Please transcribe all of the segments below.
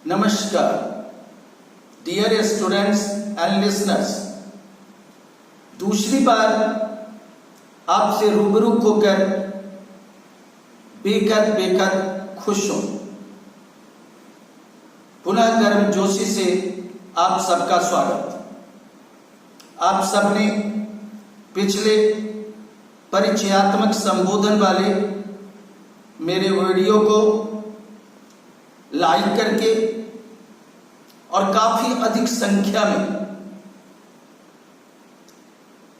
नमस्कार dear students and listeners. दूसरी बार आपसे रूबरू होकर बेकद खुश हूं। पुनः गर्मजोशी से आप सबका स्वागत। आप सबने पिछले परिचयात्मक संबोधन वाले मेरे वीडियो को लाइक करके और काफी अधिक संख्या में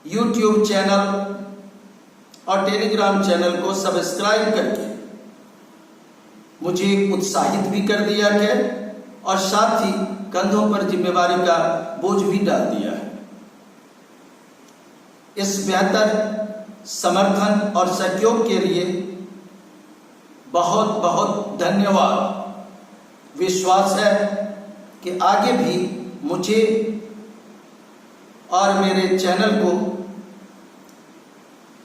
YouTube चैनल और टेलीग्राम चैनल को सब्सक्राइब करके मुझे उत्साहित भी कर दिया है और साथ ही कंधों पर जिम्मेवारी का बोझ भी डाल दिया है। इस बेहतर समर्थन और सहयोग के लिए बहुत बहुत धन्यवाद। विश्वास है कि आगे भी मुझे और मेरे चैनल को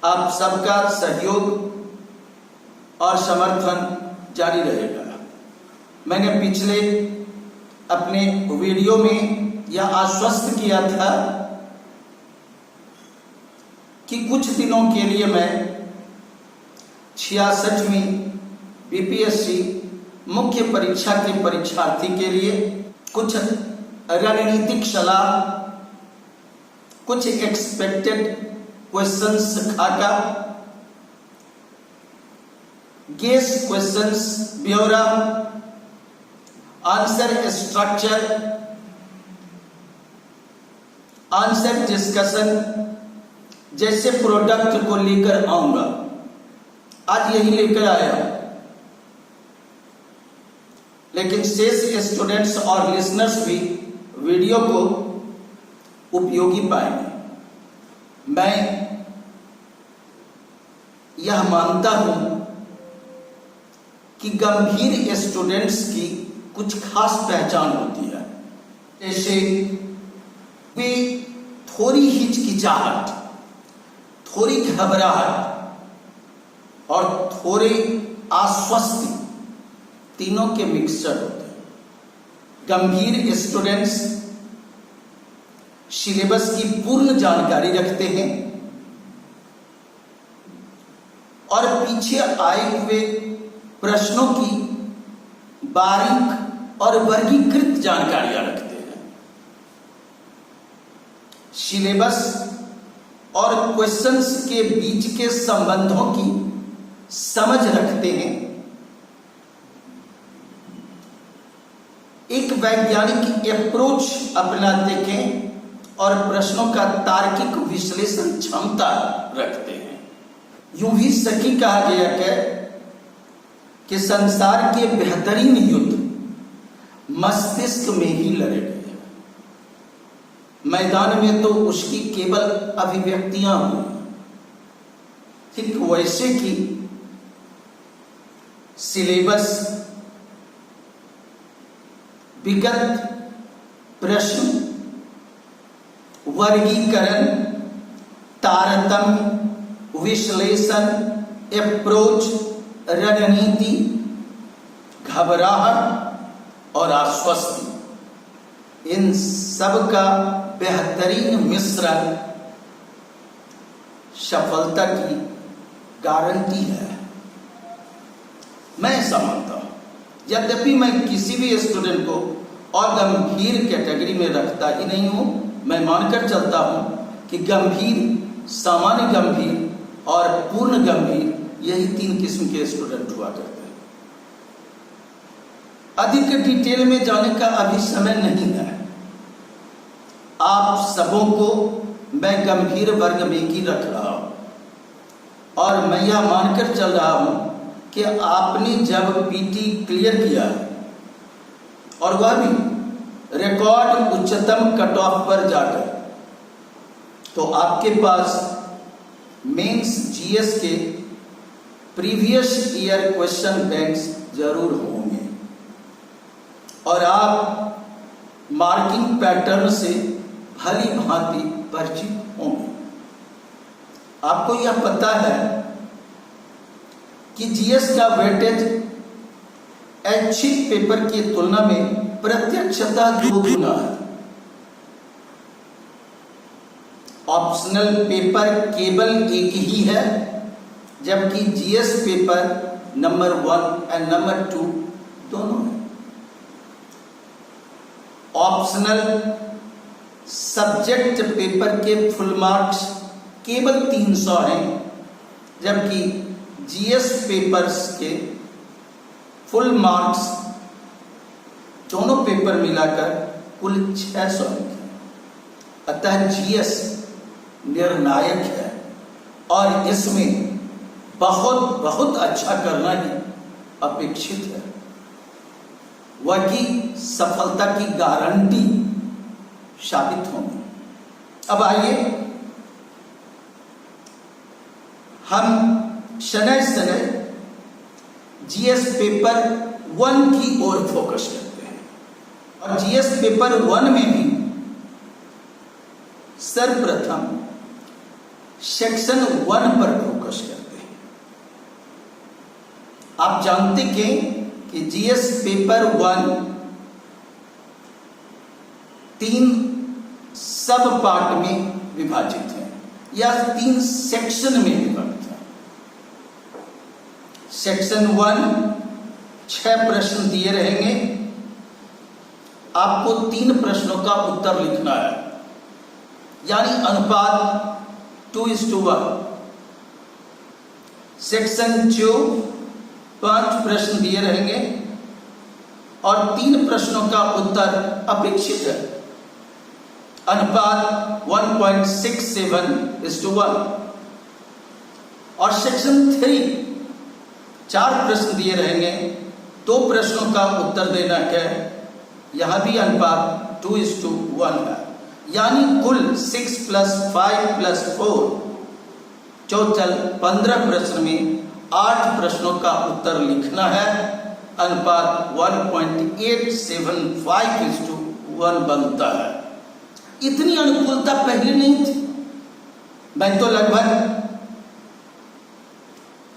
आप सबका सहयोग और समर्थन जारी रहेगा। मैंने पिछले अपने वीडियो में यह आश्वस्त किया था कि कुछ दिनों के लिए मैं 66वीं बीपीएससी मुख्य परीक्षा के परीक्षार्थी के लिए कुछ रणनीतिक सलाह, कुछ एक्सपेक्टेड क्वेश्चंस खाका, गेस क्वेश्चंस ब्यौरा, आंसर स्ट्रक्चर, आंसर डिस्कशन जैसे प्रोडक्ट को लेकर आऊंगा। आज यही लेकर आया, लेकिन शेष स्टूडेंट्स और लिसनर्स भी वीडियो को उपयोगी पाएंगे। मैं यह मानता हूं कि गंभीर स्टूडेंट्स की कुछ खास पहचान होती है, जैसे वे थोड़ी हिचकिचाहट, थोड़ी घबराहट और थोड़े आश्वस्ति तीनों के मिक्सचर होते हैं। गंभीर स्टूडेंट्स सिलेबस की पूर्ण जानकारी रखते हैं और पीछे आए हुए प्रश्नों की बारीक और वर्गीकृत जानकारियां रखते हैं। सिलेबस और क्वेश्चंस के बीच के संबंधों की समझ रखते हैं। एक वैज्ञानिक अप्रोच अपनाते हैं और प्रश्नों का तार्किक विश्लेषण क्षमता रखते हैं। यूं ही सही कहा गया है कि संसार के बेहतरीन युद्ध मस्तिष्क में ही लड़े गए। मैदान में तो उसकी केवल अभिव्यक्तियां हुई। ठीक वैसे कि सिलेबस, विगत प्रश्न, वर्गीकरण, तारतम्य, विश्लेषण, अप्रोच, रणनीति, घबराहट और आश्वस्ति, इन सब का बेहतरीन मिश्रण सफलता की गारंटी है। मैं ऐसा मानता हूं। यद्यपि मैं किसी भी स्टूडेंट को और गंभीर कैटेगरी में रखता ही नहीं हूं। मैं मानकर चलता हूं कि गंभीर, सामान्य गंभीर और पूर्ण गंभीर, यही 3 किस्म के स्टूडेंट हुआ करते हैं। अधिक डिटेल में जाने का अभी समय नहीं है। आप सबों को मैं गंभीर वर्ग में ही रख रहा हूं और मैं यह मानकर चल रहा हूं कि आपने जब पीटी क्लियर किया और वह भी रिकॉर्ड उच्चतम कट ऑफ पर जाकर, तो आपके पास मेंस जीएस के प्रीवियस ईयर क्वेश्चन बैंक्स जरूर होंगे और आप मार्किंग पैटर्न से भली भांति परिचित होंगे। आपको यह पता है कि जीएस का वेटेज ऐच्छिक पेपर की तुलना में प्रत्यक्षतः 2 गुना है। ऑप्शनल पेपर केवल एक ही है, जबकि GS paper number 1 and number 2 दोनों है। ऑप्शनल सब्जेक्ट पेपर के फुल मार्क्स केवल 300 हैं, जबकि जीएस पेपर्स के फुल मार्क्स दोनों पेपर मिलाकर कुल 600 हैं। अतः जीएस निर्णायक है और इसमें बहुत बहुत अच्छा करना ही अपेक्षित है। वह की सफलता की गारंटी साबित होगी। अब आइए हम शनय शनय जीएस पेपर 1 की ओर फोकस करते हैं और जीएस पेपर 1 में भी सर्वप्रथम सेक्शन 1 पर फोकस करते हैं। आप जानते कि जीएस पेपर 1 3 सब पार्ट में विभाजित है या 3 सेक्शन में विभाजित है। सेक्शन 1 6 प्रश्न दिए रहेंगे, आपको 3 प्रश्नों का उत्तर लिखना है, यानी अनुपात 2:1। सेक्शन 2 5 प्रश्न दिए रहेंगे और 3 प्रश्नों का उत्तर अपेक्षित है, अनुपात 1.67:1। और सेक्शन 3 4 प्रश्न दिए रहेंगे, 2 प्रश्नों का उत्तर देना है, यहां भी अनुपात 2:1 है, यानी कुल 6 + 5 + 4 टोटल 15 प्रश्न में 8 प्रश्नों का उत्तर लिखना है, अनुपात 1.875:1 बनता है। इतनी अनुकूलता पहले नहीं थी। मैं तो लगभग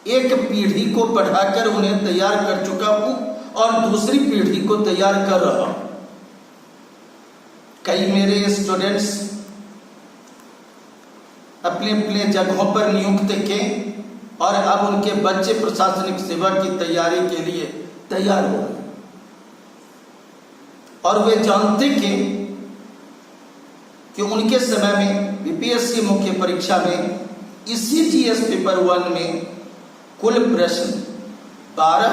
एक पीढ़ी को पढ़ाकर उन्हें तैयार कर चुका हूं और दूसरी पीढ़ी को तैयार कर रहा हूं। कई मेरे स्टूडेंट्स अपने अपने जगहों पर नियुक्त थे और अब उनके बच्चे प्रशासनिक सेवा की तैयारी के लिए तैयार हो गए और वे जानते कि उनके समय में बीपीएससी मुख्य परीक्षा में इसी जीएस पेपर 1 में कुल प्रश्न 12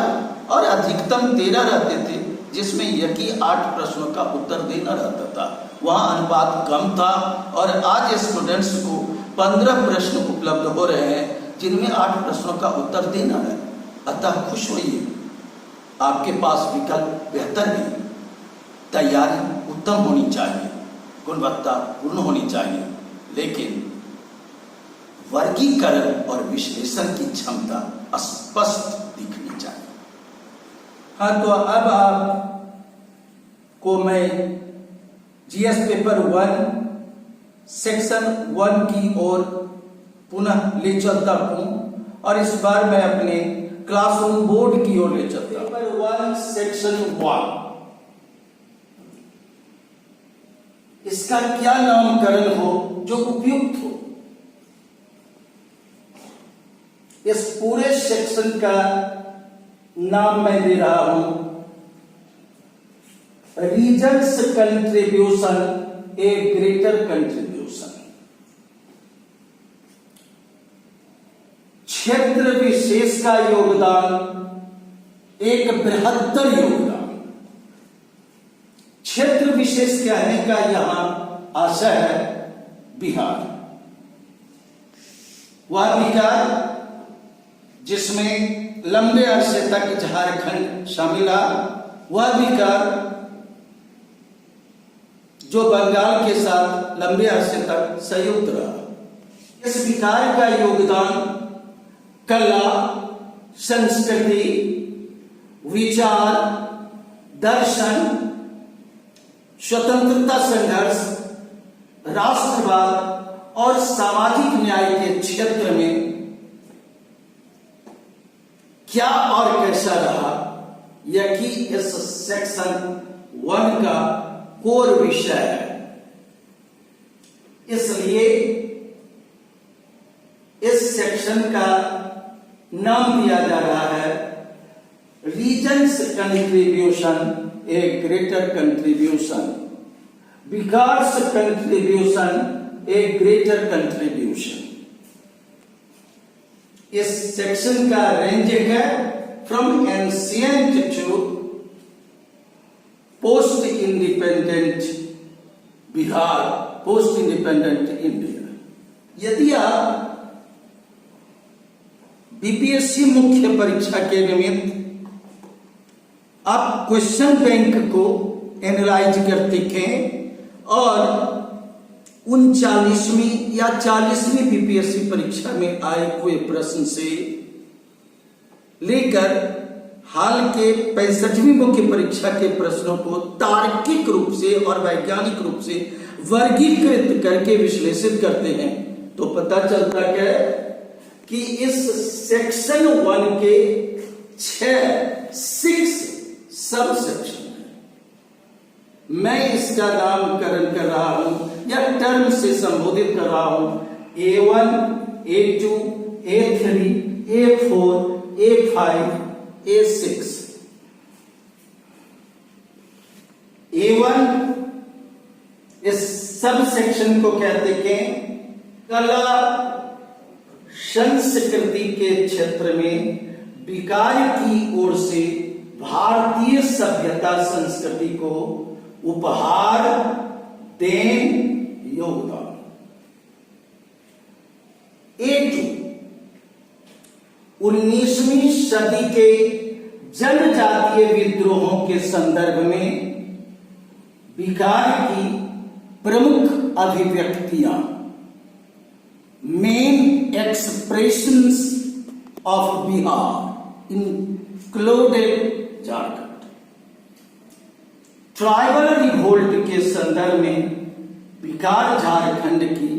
और अधिकतम 13 रहते थे, जिसमें यकी 8 प्रश्नों का उत्तर देना रहता था। वहां अनुपात कम था और आज स्टूडेंट्स को 15 प्रश्न उपलब्ध हो रहे हैं जिनमें 8 प्रश्नों का उत्तर देना है। अतः खुश होइए, आपके पास विकल्प बेहतर है। तैयारी उत्तम होनी चाहिए, गुणवत्ता पूर्ण होनी चाहिए, लेकिन वर्गीकरण और विश्लेषण की क्षमता स्पष्ट दिखनी चाहिए। हाँ, तो अब आपको मैं जीएस पेपर 1 सेक्शन 1 की ओर पुनः ले चलता हूं और इस बार मैं अपने क्लासरूम बोर्ड की ओर ले चलता हूं। पेपर 1 सेक्शन 1, इसका क्या नामकरण हो जो उपयुक्त हो। इस पूरे सेक्शन का नाम मैं दे रहा हूं regions contribution a greater contribution. क्षेत्र विशेष का योगदान एक बृहत्तर योगदान। क्षेत्र विशेष कहने का यहां आशय है बिहार। वह बिहार जिसमें लंबे अरसे तक झारखंड शामिल था, वह बिहार जो बंगाल के साथ लंबे अरसे तक संयुक्त रहा। इस बिहार का योगदान कला, संस्कृति, विचार, दर्शन, स्वतंत्रता संघर्ष, राष्ट्रवाद और सामाजिक न्याय के क्षेत्र में क्या और कैसा रहा, यही इस सेक्शन 1 का कोर विषय है। इसलिए इस सेक्शन का नाम दिया जा रहा है reasons contribution a greater contribution, विकास कंट्रीब्यूशन ए ग्रेटर कंट्रीब्यूशन। इस सेक्शन का रेंज है from ancient to post independent Bihar, post independent India. यदि आप बीपीएससी मुख्य परीक्षा के निमित्त आप क्वेश्चन बैंक को एनालाइज करते हैं और 39वीं या 40वीं बीपीएससी परीक्षा में आए हुए प्रश्न से लेकर हाल के 65वीं मुख्य परीक्षा के प्रश्नों को तार्किक रूप से और वैज्ञानिक रूप से वर्गीकृत करके विश्लेषित करते हैं, तो पता चलता है कि इस सेक्शन 1 के 6 सब सेक्शन है। मैं इसका नामकरण कर रहा हूं या टर्म से संबोधित कर रहा हूं A1, A2, A3, A4, A5, A6। A1 इस सब सेक्शन को कहते हैं कला संस्कृति के क्षेत्र में विकार की ओर से भारतीय सभ्यता संस्कृति को उपहार देन योगदान। A2 19वीं सदी के जनजातीय विद्रोहों के संदर्भ में विकार की प्रमुख अभिव्यक्तियां, main expressions of Bihar included Jharkhand. Tribal revolt के संदर्भ में विकार झारखंड की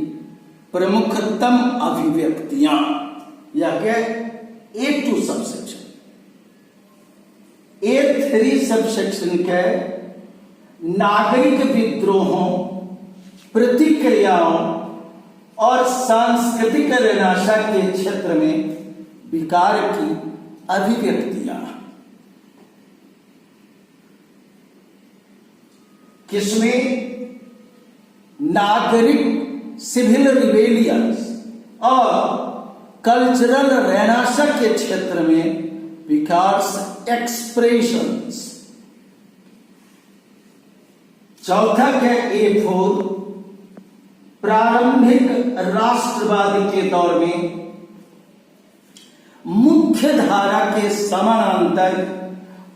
प्रमुखतम अभिव्यक्तियां, यह क्या A2 सबसेक्शन। A3 सबसेक्शन के नागरिक विद्रोहों, प्रतिक्रियाओं और सांस्कृतिक विनाशा के क्षेत्र में विकार की अभिव्यक्तियां। किसमें नागरिक सिविल रिबेलियंस और कल्चरल रेनाशा के क्षेत्र में विकास एक्सप्रेशंस। चौथा है A4 प्रारंभिक राष्ट्रवादी के दौर में मुख्य धारा के समानांतर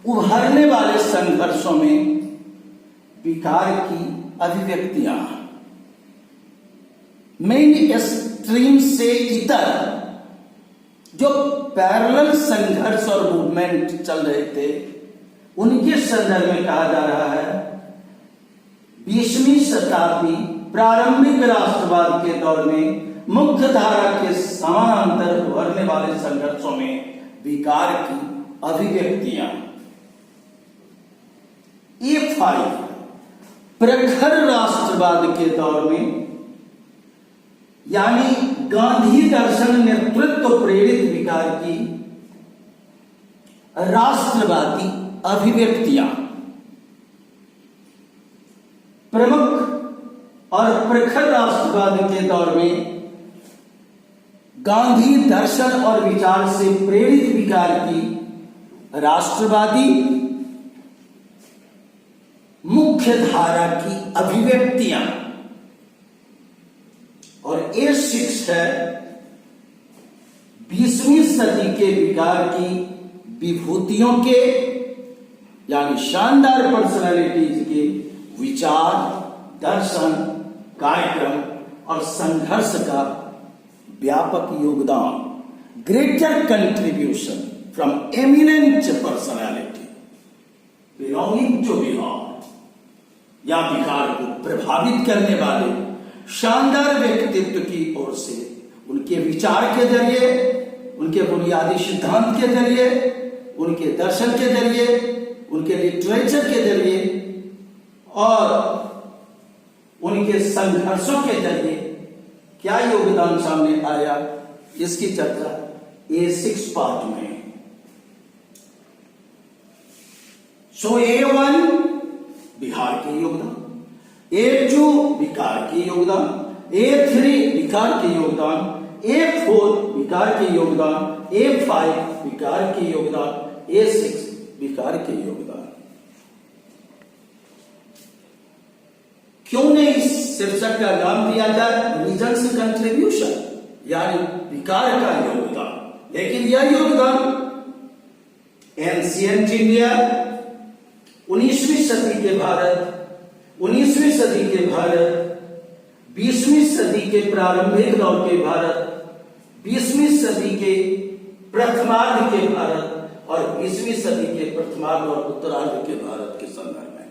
उभरने वाले संघर्षों में विकार की अभिव्यक्तियां। मेन स्ट्रीम से इतर जो पैरेलल संघर्ष और मूवमेंट चल रहे थे, उनके संदर्भ में कहा जा रहा है 20वीं शताब्दी प्रारंभिक राष्ट्रवाद के दौर में मुख्य धारा के समानांतर उभरने वाले संघर्षों में विकार की अभिव्यक्तियां। A5 प्रखर राष्ट्रवाद के दौर में, यानी गांधी दर्शन नेतृत्व प्रेरित विकार की राष्ट्रवादी अभिव्यक्तियां। प्रमुख और प्रखर राष्ट्रवाद के दौर में गांधी दर्शन और विचार से प्रेरित विकार की राष्ट्रवादी मुख्य धारा की अभिव्यक्तियां। और A6 है 20वीं सदी के विकार की विभूतियों के, यानी शानदार पर्सनालिटीज के विचार, दर्शन, कार्यक्रम और संघर्ष का व्यापक योगदान। Greater contribution from eminent personality belonging to Bihar, या बिहार को प्रभावित करने वाले शानदार व्यक्तित्व की ओर से उनके विचार के जरिए, उनके बुनियादी सिद्धांत के जरिए, उनके दर्शन के जरिए उनके लिटरेचर के जरिए और उनके संघर्षों के जरिए क्या योगदान सामने आया, इसकी चर्चा A6 पार्ट में। सो A1 बिहार के योगदान, A2 विकार के योगदान, A3 विकार के योगदान, A4 विकार के योगदान, A5 विकार के योगदान, A6 विकार के योगदान। क्यों नहीं इस शीर्षक का नाम दिया जाए रीजन्स कंट्रीब्यूशन, यानी विकार का योगदान। लेकिन यह योगदान एंशिएंट इंडिया, 19वीं सदी के भारत, 19वीं सदी के भारत, 20वीं सदी के प्रारंभिक दौर के भारत, 20वीं सदी के प्रथमार्ध के भारत और 20वीं सदी के प्रथमार्ध और उत्तरार्ध के भारत के संदर्भ में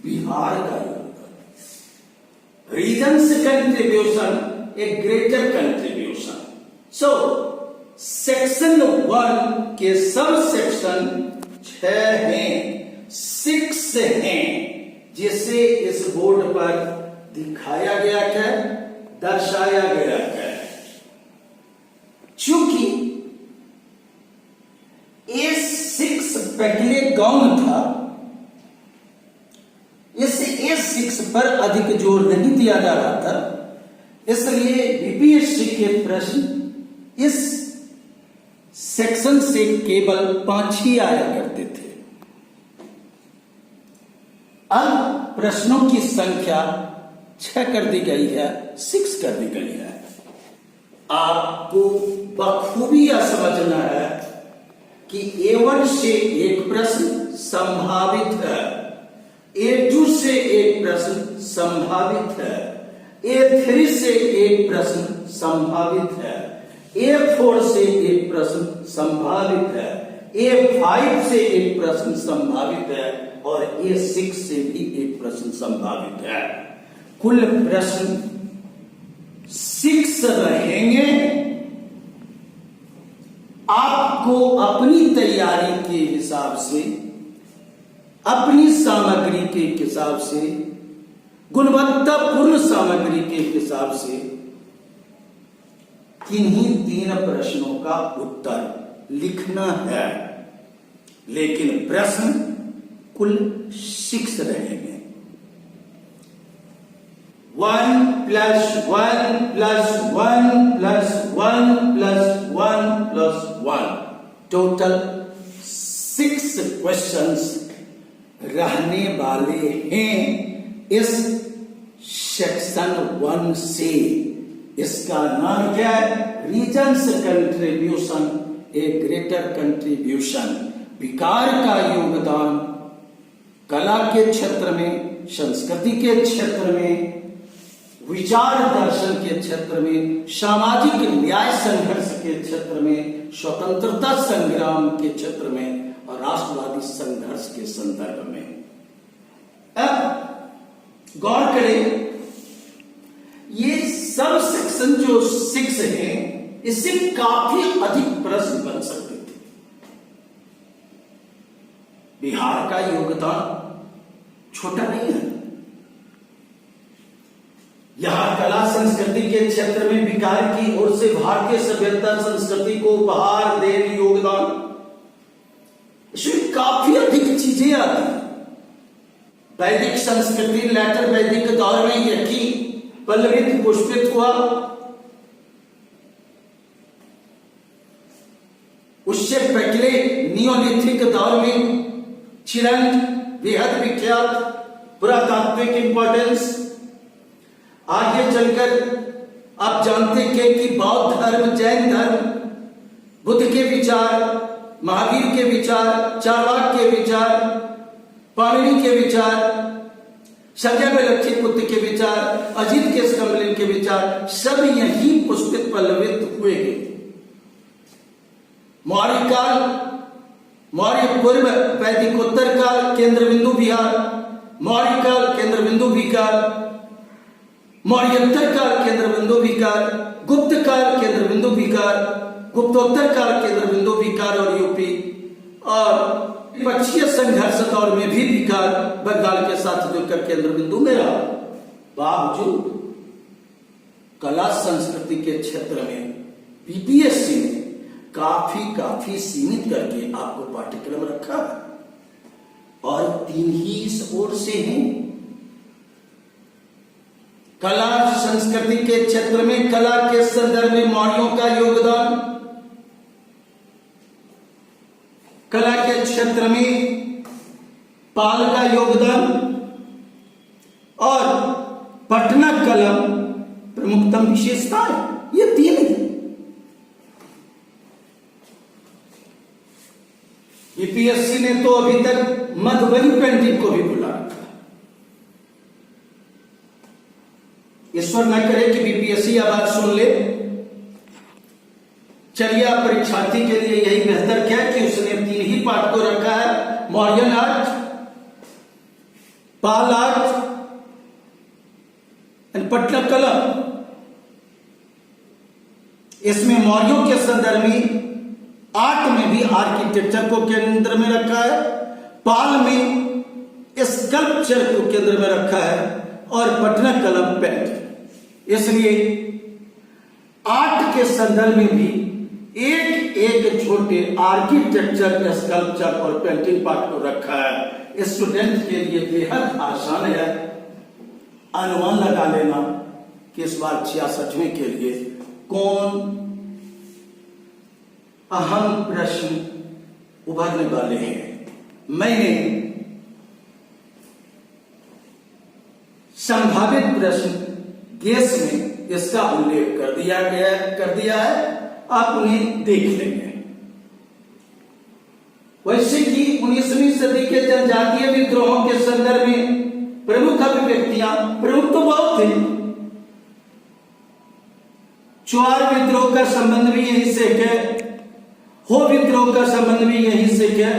बिहार का योगदान। Regions contribution, a greater contribution. So section 1 के सब सेक्शन 6 हैं, 6 हैं, जिसे इस बोर्ड पर दिखाया गया है, दर्शाया गया है। चूंकि A6 पहले गौण था, इस A6 पर अधिक जोर नहीं दिया जा रहा था, इसलिए बीपीएससी के प्रश्न इस सेक्शन से केवल 5 ही आया करते थे। अब प्रश्नों की संख्या 6 कर दी गई है, 6 कर दी गई है। आपको बखूबी यह समझना है कि A1 से एक प्रश्न संभावित है, A2 से एक प्रश्न संभावित है, A3 से एक प्रश्न संभावित है, A4 से एक प्रश्न संभावित है, A5 से एक प्रश्न संभावित है और A6 से भी एक प्रश्न संभावित है। कुल प्रश्न 6 रहेंगे। आपको अपनी तैयारी के हिसाब से, अपनी सामग्री के हिसाब से, गुणवत्तापूर्ण सामग्री के हिसाब से किन्हीं 3 प्रश्नों का उत्तर लिखना है, लेकिन प्रश्न कुल 6 रहेंगे। 1 + 1 + 1 + 1 + 1 + 1 टोटल 6 क्वेश्चंस रहने वाले हैं इस सेक्शन 1 से। इसका नाम क्या है? Reasons contribution, a greater contribution. विकार का योगदान कला के क्षेत्र में, संस्कृति के क्षेत्र में, विचार दर्शन के क्षेत्र में, सामाजिक न्याय संघर्ष के क्षेत्र में, स्वतंत्रता संग्राम के क्षेत्र में और राष्ट्रवादी संघर्ष के संदर्भ में। अब गौर करें, ये सब सेक्शन जो 6 हैं, इससे काफी अधिक प्रश्न बन सकते थे। बिहार का योगदान छोटा नहीं है। यहां कला संस्कृति के क्षेत्र में विकार की ओर से भारतीय सभ्यता संस्कृति को उपहार दे योगदान, इसमें काफी अधिक चीजें आती हैं। वैदिक संस्कृति लेटर वैदिक दौर में यकी पल्लवित पुष्पित हुआ, उससे पहले नियोलिथिक दौर में चिरंत बेहद विख्यात, पुरातात्विक इंपॉर्टेंस। आगे चलकर आप जानते हैं कि बौद्ध धर्म, जैन धर्म, बुद्ध के विचार, महावीर के विचार, चार्वाक के विचार, पाणिनि के विचार, संजय लक्ष्मीपुत्र के विचार, अजित के स्कम्बलिन के विचार, सब यही पुष्पित पल्लवित हुए हैं। मौर्य काल, मौर्य पूर्व, वैदिकोत्तर काल केंद्र बिंदु बिहार, मौर्य काल केंद्र बिंदु बिहार, मौर्योत्तर काल केंद्र बिंदु बिहार, गुप्त काल केंद्र बिंदु बिहार, गुप्तोत्तर काल केंद्र बिंदु बिहार और यूपी, और पक्षीय संघर्ष दौर में भी विकार बंगाल के साथ जुड़कर केंद्र बिंदु में रहा। बावजूद कला संस्कृति के क्षेत्र में बीपीएससी ने काफी सीमित करके आपको पाठ्यक्रम रखा है और 3 ही इस ओर से हैं। कला संस्कृति के क्षेत्र में कला के संदर्भ में मौर्यों का योगदान, कला के क्षेत्र में पाल का योगदान और पटना कलम प्रमुखतम विशेषताएं, ये 3 है। यूपीएससी ने तो अभी तक मधुबनी पेंटिंग को भी बुला रखा। ईश्वर न करे कि बीपीएससी अब बात सुन ले। चलिए, आप परीक्षार्थी के लिए यही बेहतर क्या कि उसने 3 ही पाठ को रखा है, Mauryan art, Pal art and Patna कलम। इसमें मौर्यों के संदर्भ में आर्ट में भी आर्किटेक्चर को केंद्र में रखा है, पाल में स्कल्पचर को केंद्र में रखा है और पटना कलम पेंट। इसलिए आर्ट के संदर्भ में भी एक छोटे आर्किटेक्चर, स्कल्पचर और पेंटिंग पार्ट को रखा है। स्टूडेंट के लिए बेहद आसान है अनुमान लगा लेना कि इस बार 66वें के लिए कौन अहम प्रश्न उभरने वाले हैं। मैंने संभावित प्रश्न गेस में इसका उल्लेख कर दिया है, आप उन्हें देख लेंगे। वैसे कि 19वीं सदी के जनजातीय विद्रोहों के संदर्भ में प्रमुख अभिव्यक्तियां, प्रमुख तो बहुत थे। चुआर विद्रोह का संबंध भी यहीं से है, हो विद्रोह का संबंध भी यहीं से है,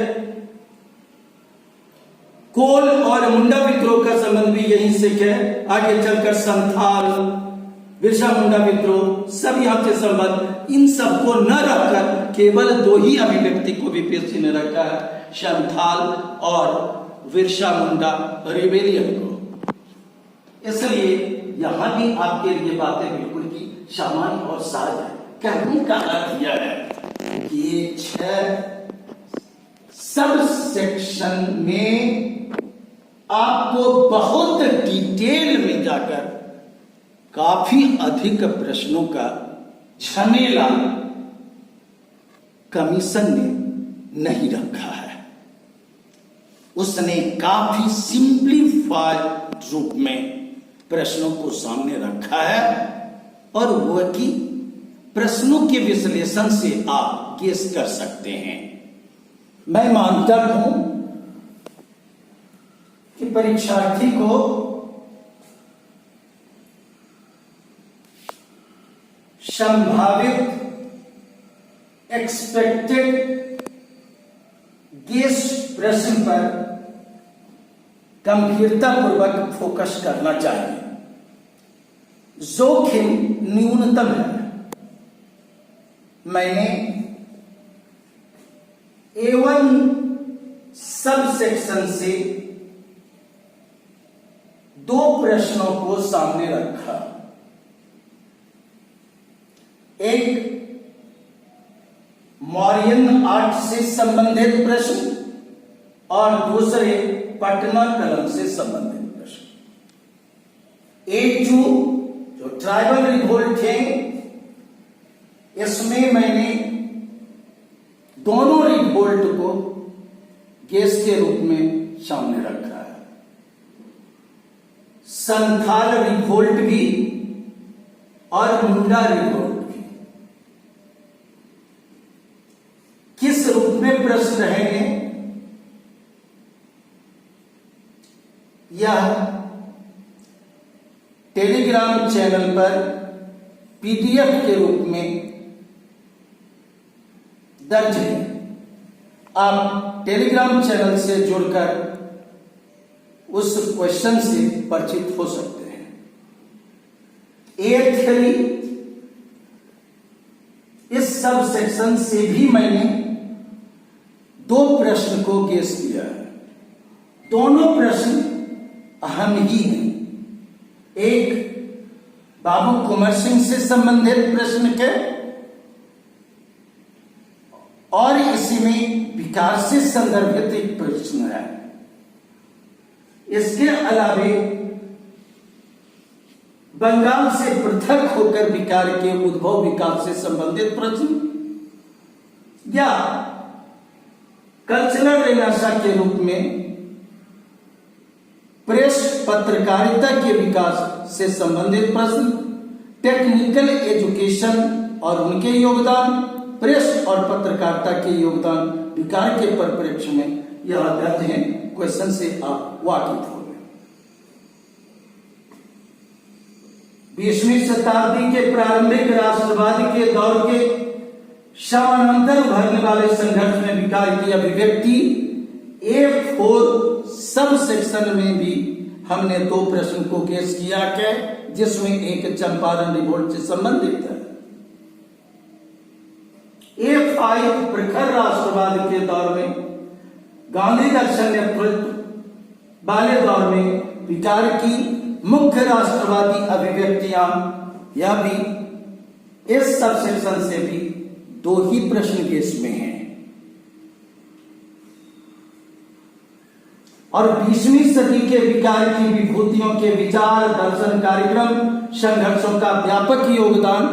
कोल और मुंडा विद्रोह का संबंध भी यहीं से है। आगे चलकर संथाल, बिरसा मुंडा विद्रोह, सब यहां से संबंध। इन सबको न रखकर केवल 2 ही अभिव्यक्ति को बीपीएससी ने रखा है, संथाल और बिरसा मुंडा रिबेलियन को। इसलिए यहां भी आपके लिए बातें बिल्कुल ही सामान्य और सहज है। कहने का अर्थ यह है कि ये 6 सब सेक्शन में आपको बहुत डिटेल में जाकर काफी अधिक प्रश्नों का झमेला कमीशन ने नहीं रखा है। उसने काफी सिंप्लीफाइड रूप में प्रश्नों को सामने रखा है और वह कि प्रश्नों के विश्लेषण से आप गेस कर सकते हैं। मैं मानता हूं कि परीक्षार्थी को संभावित एक्सपेक्टेड गेस प्रश्न पर गंभीरता पूर्वक फोकस करना चाहिए। जोखिम न्यूनतम है। मैंने A1 सब सेक्शन से 2 प्रश्नों को सामने रखा। एक मौर्यन आर्ट से संबंधित प्रश्न और दूसरे पटना कलम से संबंधित प्रश्न। एक जो ट्राइबल रिवोल्ट थे, इसमें मैंने दोनों रिवोल्ट को गेस के रूप में सामने रखा है। संथाल रिवोल्ट भी और मुंडा रिवोल्ट भी। किस रूप में प्रश्न रहेंगे, यह टेलीग्राम चैनल पर पीडीएफ के रूप में दर्ज है। आप टेलीग्राम चैनल से जुड़कर उस क्वेश्चन से परिचित हो सकते हैं। A3 इस सब सेक्शन से भी मैंने दो प्रश्न को गेस किया है। दोनों प्रश्न अहम ही हैं। एक बाबू कुंवर सिंह से संबंधित प्रश्न के और इसी में विकास से संदर्भित एक प्रश्न है। इसके अलावे बंगाल से पृथक होकर विकार के उद्भव विकास से संबंधित प्रश्न या कल्चरल रेनेसां के रूप में प्रेस पत्रकारिता के विकास से संबंधित प्रश्न, टेक्निकल एजुकेशन और उनके योगदान, प्रेस और पत्रकारिता के योगदान विकार के परिप्रेक्ष्य में यह दर्ज है। क्वेश्चन से आप वाकिफ हो गए। 20वीं शताब्दी के प्रारंभिक राष्ट्रवाद के दौर के समानांतर उभरने वाले संघर्ष में विकार की अभिव्यक्ति A4 सब सेक्शन में भी हमने दो प्रश्न को केस किया है, जिसमें एक चंपारण रिवोल्ट से संबंधित है। A5 प्रखर राष्ट्रवाद के दौर में गांधी दर्शन नेतृत्व वाले दौर में विकार की मुख्य राष्ट्रवादी अभिव्यक्तियां, यह भी इस सब सेक्शन से भी दो ही प्रश्न केस में हैं। और 20वीं सदी के विकार की विभूतियों के विचार, दर्शन, कार्यक्रम, संघर्षों का व्यापक योगदान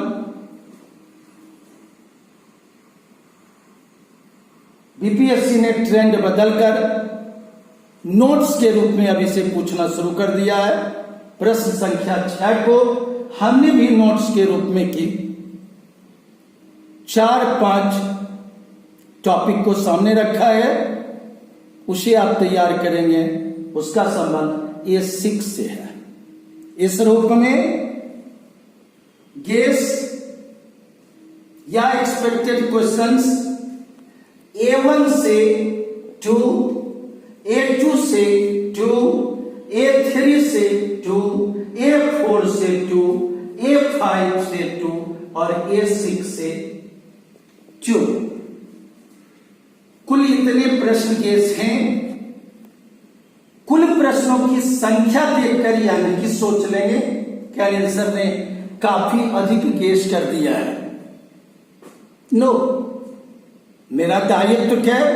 बीपीएससी ने ट्रेंड बदलकर नोट्स के रूप में अभी से पूछना शुरू कर दिया है। प्रश्न संख्या 6 को हमने भी नोट्स के रूप में की 4-5 टॉपिक को सामने रखा है, उसे आप तैयार करेंगे। उसका संबंध A6 से है। इस रूप में गेस या एक्सपेक्टेड क्वेश्चंस A1 से 2, A2 से 2, A3 से 2, A4 से 2, A5 से 2 और A6 से 2, कुल इतने प्रश्न केस हैं। कुल प्रश्नों की संख्या देखकर यानी कि सोच लेंगे क्या आंसर ने काफी अधिक गेस कर दिया है। नो, मेरा दायित्व क्या है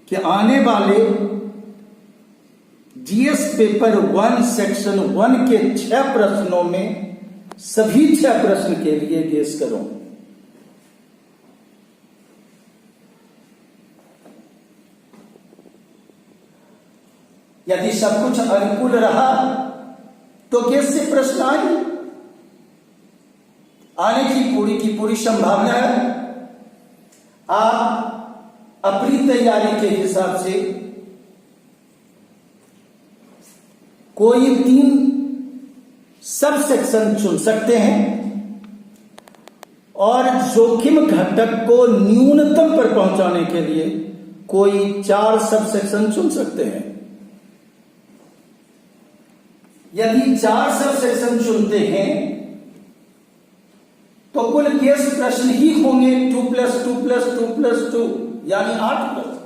कि आने वाले जीएस पेपर 1 सेक्शन 1 के 6 प्रश्नों में सभी 6 प्रश्न के लिए गेस करो। यदि सब कुछ अनुकूल रहा तो गेस से प्रश्न आने की पूरी संभावना है। आप अपनी तैयारी के हिसाब से कोई 3 सब सेक्शन चुन सकते हैं और जोखिम घटक को न्यूनतम पर पहुंचाने के लिए कोई 4 सब सेक्शन चुन सकते हैं। यदि 4 सब सेक्शन चुनते हैं तो कुल गेस प्रश्न ही होंगे 2+2+2+2 यानी 8 प्रश्न।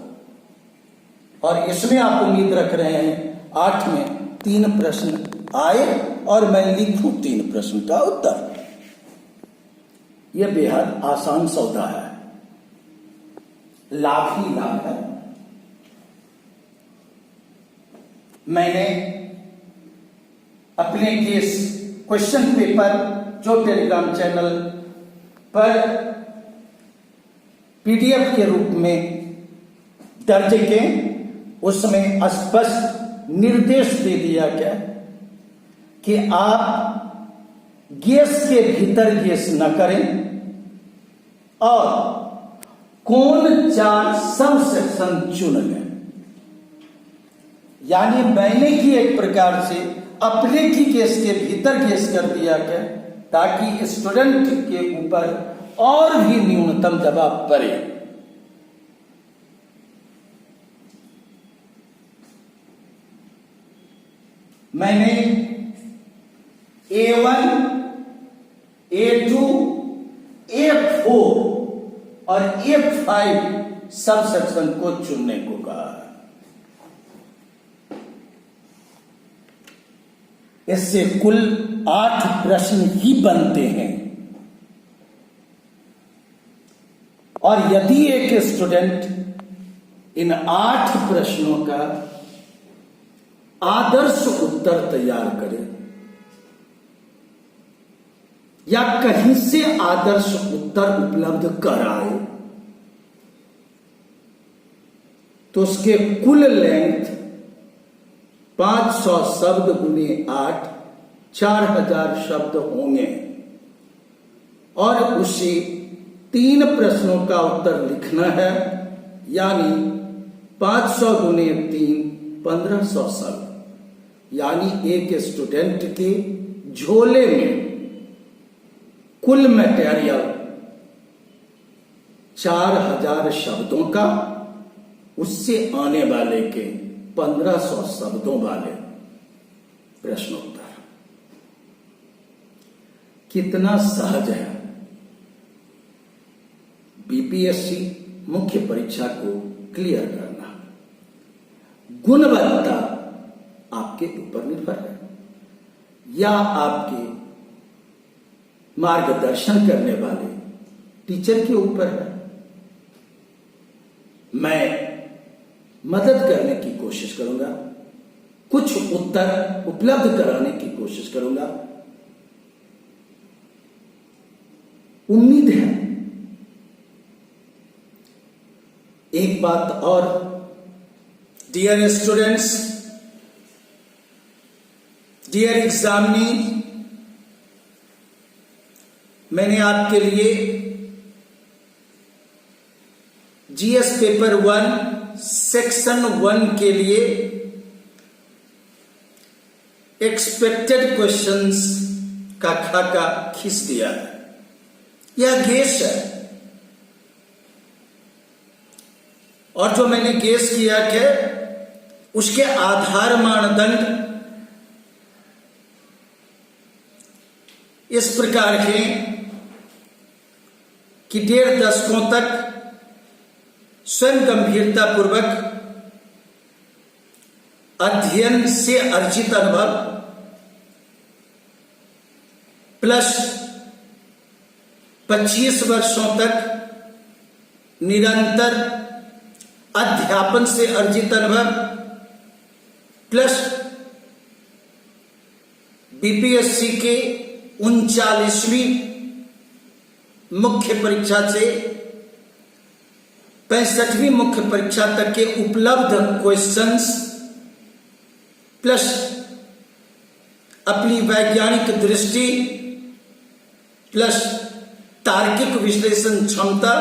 और इसमें आप उम्मीद रख रहे हैं 8 में 3 प्रश्न आए और मैं लिखूं 3 प्रश्न का उत्तर। यह बेहद आसान सौदा है, लाभ ही लाभ है। मैंने अपने केस क्वेश्चन पेपर जो टेलीग्राम चैनल पर पीडीएफ के रूप में दर्ज के, उसमें स्पष्ट निर्देश दे दिया गया कि आप गेस के भीतर गेस न करें और कौन 4 सब सेक्शन चुन लें। यानी मैंने की एक प्रकार से अपने की केस के भीतर केस कर दिया गया ताकि स्टूडेंट के ऊपर और भी न्यूनतम दबाव पड़े। मैंने A1, A2, A4 और A5 5 सब सेक्शन को चुनने को कहा है। इससे कुल 8 प्रश्न ही बनते हैं और यदि एक स्टूडेंट इन 8 प्रश्नों का आदर्श उत्तर तैयार करे या कहीं से आदर्श उत्तर उपलब्ध कराए तो उसके कुल लेंथ 500 शब्द गुने 8 4000 शब्द होंगे और उसे 3 प्रश्नों का उत्तर लिखना है, यानी 500 गुने 3 1500 शब्द, यानी एक स्टूडेंट के झोले में कुल मटेरियल 4000 शब्दों का, उससे आने वाले के 1500 शब्दों वाले प्रश्नोत्तर। कितना सहज है बीपीएससी मुख्य परीक्षा को क्लियर करना। गुणवत्ता आपके ऊपर निर्भर है या आपके मार्गदर्शन करने वाले टीचर के ऊपर है। मैं मदद करने की कोशिश करूंगा, कुछ उत्तर उपलब्ध कराने की कोशिश करूंगा। उम्मीद है एक बात और, डियर स्टूडेंट्स, डियर एग्जामिनी, मैंने आपके लिए जीएस पेपर 1 सेक्शन 1 के लिए एक्सपेक्टेड क्वेश्चंस का खाका खींच दिया है। यह गेस है और जो मैंने गेस किया कि उसके आधार मानदंड इस प्रकार के कि 1.5 दशकों तक स्वयं गंभीरता पूर्वक अध्ययन से अर्जित अनुभव प्लस 25 वर्षों तक निरंतर अध्यापन से अर्जित अनुभव प्लस बीपीएससी के 39वीं मुख्य परीक्षा से 65वीं मुख्य परीक्षा तक के उपलब्ध क्वेश्चंस प्लस अपनी वैज्ञानिक दृष्टि प्लस तार्किक विश्लेषण क्षमता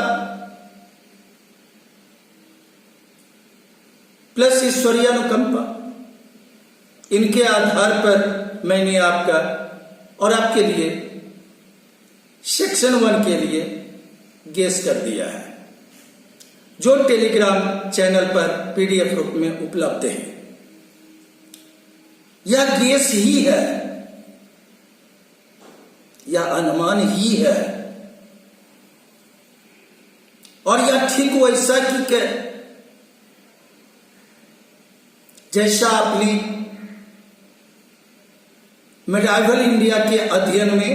प्लस ईश्वरीय अनुकंपा, इनके आधार पर मैंने आपका और आपके लिए सेक्शन 1 के लिए गेस कर दिया है, जो टेलीग्राम चैनल पर पीडीएफ रूप में उपलब्ध है। यह गेस ही है या अनुमान ही है और यह ठीक वैसा कि जैसा आपने मेडाइवल इंडिया के अध्ययन में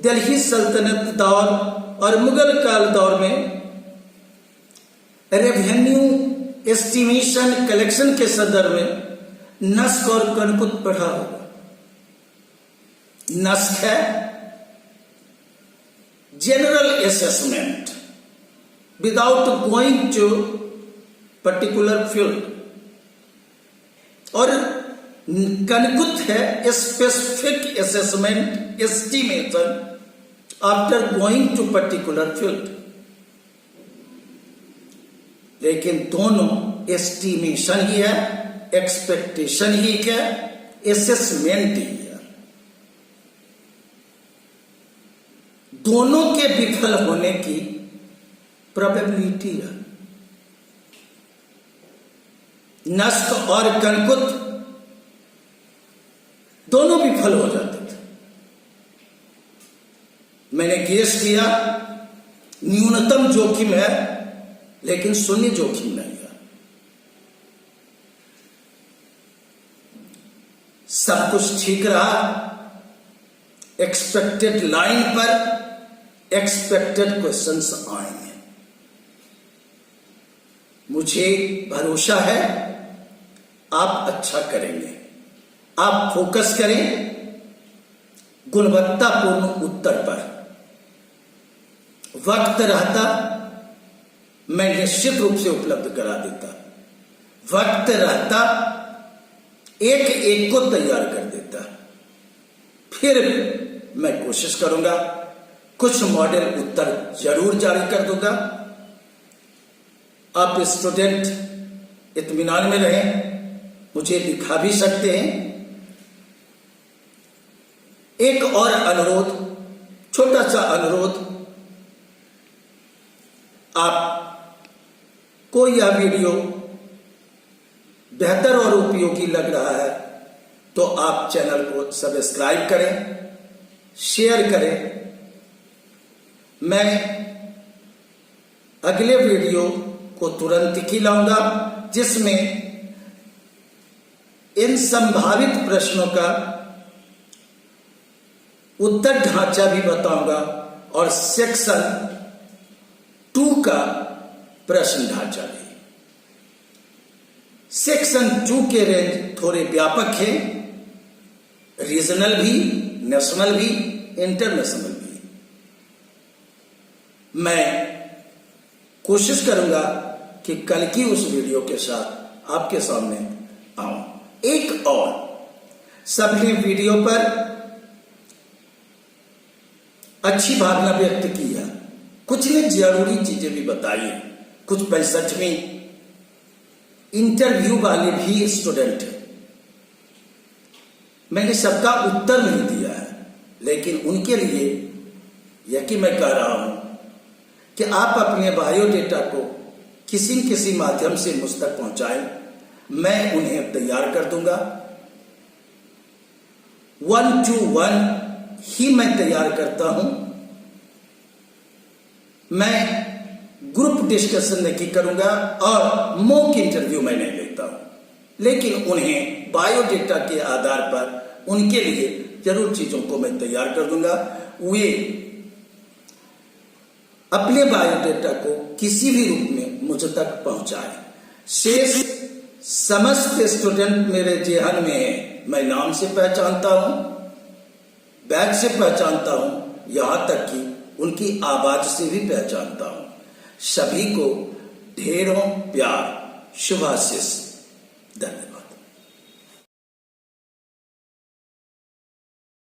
दिल्ली सल्तनत दौर और मुगल काल दौर में रेवेन्यू एस्टिमेशन कलेक्शन के संदर्भ में नस्क और कनकुत पढ़ा होगा। नस्क है general assessment without going to particular field और कनकुत है specific assessment estimation after going to particular field. लेकिन दोनों एस्टिमेशन ही है, एक्सपेक्टेशन ही है, असेसमेंट ही है। दोनों के विफल होने की प्रोबेबिलिटी है। नस्क और कनकुत दोनों विफल हो जाते थे। मैंने गेस किया न्यूनतम जोखिम है, लेकिन शून्य जोखिम नहीं है। सब कुछ ठीक रहा, एक्सपेक्टेड लाइन पर एक्सपेक्टेड क्वेश्चंस आएंगे। मुझे भरोसा है आप अच्छा करेंगे। आप फोकस करें गुणवत्तापूर्ण उत्तर पर। वक्त रहता मैं निश्चित रूप से उपलब्ध करा देता, वक्त रहता एक एक को तैयार कर देता। फिर मैं कोशिश करूंगा, कुछ मॉडल उत्तर जरूर जारी कर दूंगा। आप स्टूडेंट इत्मीनान में रहें, मुझे दिखा भी सकते हैं। एक और अनुरोध, छोटा सा अनुरोध, आपको यह वीडियो बेहतर और उपयोगी लग रहा है तो आप चैनल को सब्सक्राइब करें, शेयर करें। मैं अगले वीडियो को तुरंत ही लाऊंगा, जिसमें इन संभावित प्रश्नों का उत्तर ढांचा भी बताऊंगा और सेक्शन 2 का प्रश्न ढांचा भी। सेक्शन 2 के रेंज थोड़े व्यापक है, रीजनल भी, नेशनल भी, इंटरनेशनल भी। मैं कोशिश करूंगा कि कल की उस वीडियो के साथ आपके सामने आऊं। एक और, सबने वीडियो पर अच्छी भावना व्यक्त की है, कुछ ने जरूरी चीजें भी बताई है। कुछ 65वीं इंटरव्यू वाले भी स्टूडेंट हैं। मैंने सबका उत्तर नहीं दिया है, लेकिन उनके लिए यह कि मैं कह रहा हूं कि आप अपने बायोडेटा को किसी न किसी माध्यम से मुझ तक पहुंचाएं, मैं उन्हें तैयार कर दूंगा। 1-to-1 ही मैं तैयार करता हूं। मैं ग्रुप डिस्कशन नहीं करूंगा और मॉक इंटरव्यू मैं नहीं लेता हूं, लेकिन उन्हें बायोडेटा के आधार पर उनके लिए जरूर चीजों को मैं तैयार कर दूंगा। वे अपने बायोडेटा को किसी भी रूप में मुझ तक पहुंचाए। शेष समस्त स्टूडेंट मेरे जेहन में है, मैं नाम से पहचानता हूं, बैच से पहचानता हूं, यहां तक कि उनकी आवाज से भी पहचानता हूं। सभी को ढेरों प्यार, शुभाशीष, धन्यवाद।